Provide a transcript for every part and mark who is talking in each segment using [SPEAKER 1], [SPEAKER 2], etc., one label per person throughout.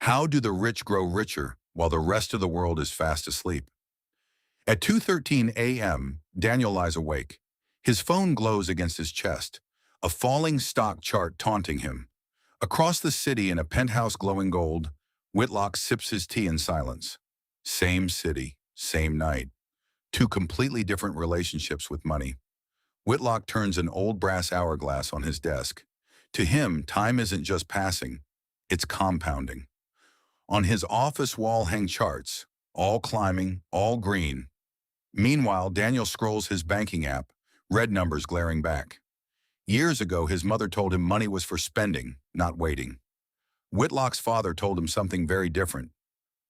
[SPEAKER 1] How do the rich grow richer while the rest of the world is fast asleep? At 2:13 a.m., Daniel lies awake. His phone glows against his chest, a falling stock chart taunting him. Across the city in a penthouse glowing gold, Whitlock sips his tea in silence. Same city, same night. Two completely different relationships with money. Whitlock turns an old brass hourglass on his desk. To him, time isn't just passing, it's compounding. On his office wall hang charts, all climbing, all green. Meanwhile, Daniel scrolls his banking app, red numbers glaring back. Years ago, his mother told him money was for spending, not waiting. Whitlock's father told him something very different.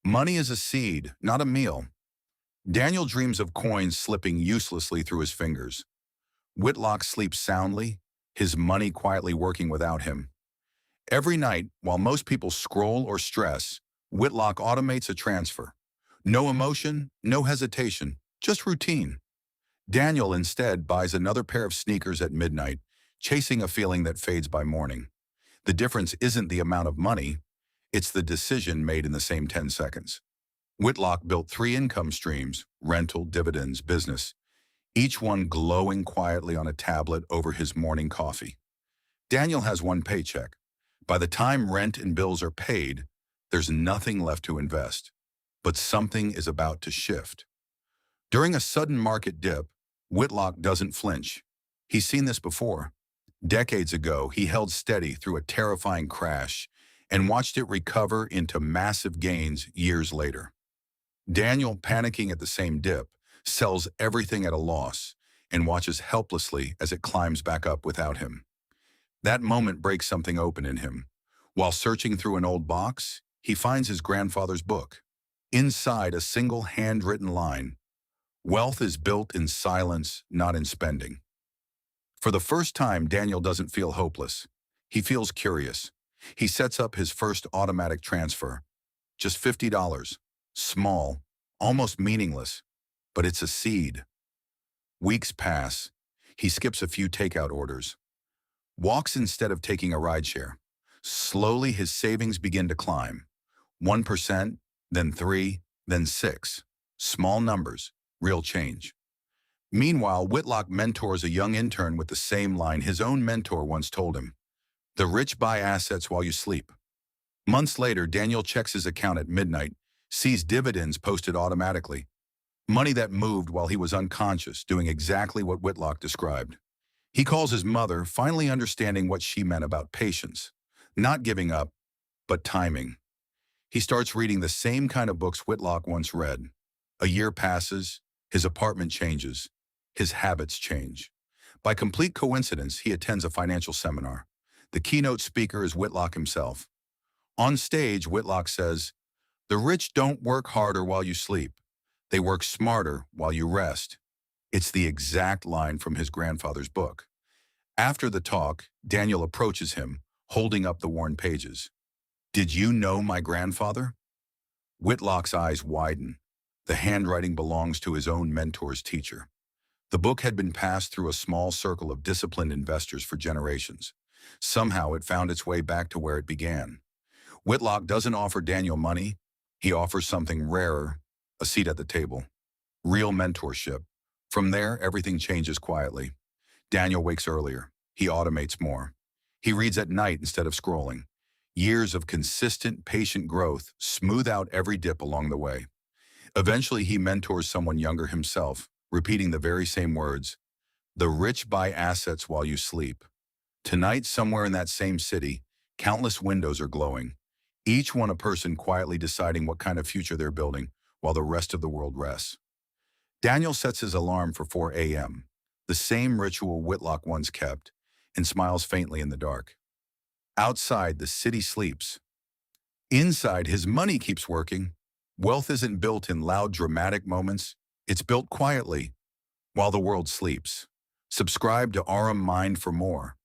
[SPEAKER 1] Money is a seed, not a meal. Daniel dreams of coins slipping uselessly through his fingers. Whitlock sleeps soundly, his money quietly working without him. Every night, while most people scroll or stress, Whitlock automates a transfer. No emotion, no hesitation, just routine. Daniel instead buys another pair of sneakers at midnight, chasing a feeling that fades by morning. The difference isn't the amount of money, it's the decision made in the same 10 seconds. Whitlock built 3 income streams, rental, dividends, business, each one glowing quietly on a tablet over his morning coffee. Daniel has one paycheck. By the time rent and bills are paid, there's nothing left to invest. But something is about to shift. During a sudden market dip, Whitlock doesn't flinch. He's seen this before. Decades ago, he held steady through a terrifying crash and watched it recover into massive gains years later. Daniel, panicking at the same dip, sells everything at a loss and watches helplessly as it climbs back up without him. That moment breaks something open in him. While searching through an old box, he finds his grandfather's book. Inside, a single handwritten line: "Wealth is built in silence, not in spending." For the first time, Daniel doesn't feel hopeless. He feels curious. He sets up his first automatic transfer. Just $50. Small, almost meaningless, but it's a seed. Weeks pass. He skips a few takeout orders. Walks instead of taking a rideshare. Slowly, his savings begin to climb. 1%, then 3, then 6. Small numbers, real change. Meanwhile, Whitlock mentors a young intern with the same line his own mentor once told him: "The rich buy assets while you sleep." Months later, Daniel checks his account at midnight, sees dividends posted automatically. Money that moved while he was unconscious, doing exactly what Whitlock described. He calls his mother, finally understanding what she meant about patience. Not giving up, but timing. He starts reading the same kind of books Whitlock once read. A year passes, his apartment changes, his habits change. By complete coincidence, he attends a financial seminar. The keynote speaker is Whitlock himself. On stage, Whitlock says, "The rich don't work harder while you sleep. They work smarter while you rest." It's the exact line from his grandfather's book. After the talk, Daniel approaches him, holding up the worn pages. "Did you know my grandfather?" Whitlock's eyes widen. The handwriting belongs to his own mentor's teacher. The book had been passed through a small circle of disciplined investors for generations. Somehow it found its way back to where it began. Whitlock doesn't offer Daniel money. He offers something rarer: a seat at the table. Real mentorship. From there, everything changes quietly. Daniel wakes earlier. He automates more. He reads at night instead of scrolling. Years of consistent, patient growth smooth out every dip along the way. Eventually, he mentors someone younger himself, repeating the very same words: "The rich buy assets while you sleep." Tonight, somewhere in that same city, countless windows are glowing, each one a person quietly deciding what kind of future they're building while the rest of the world rests. Daniel sets his alarm for 4 a.m., the same ritual Whitlock once kept, and smiles faintly in the dark. Outside, the city sleeps. Inside, his money keeps working. Wealth isn't built in loud, dramatic moments. It's built quietly, while the world sleeps. Subscribe to Aurum Mind for more.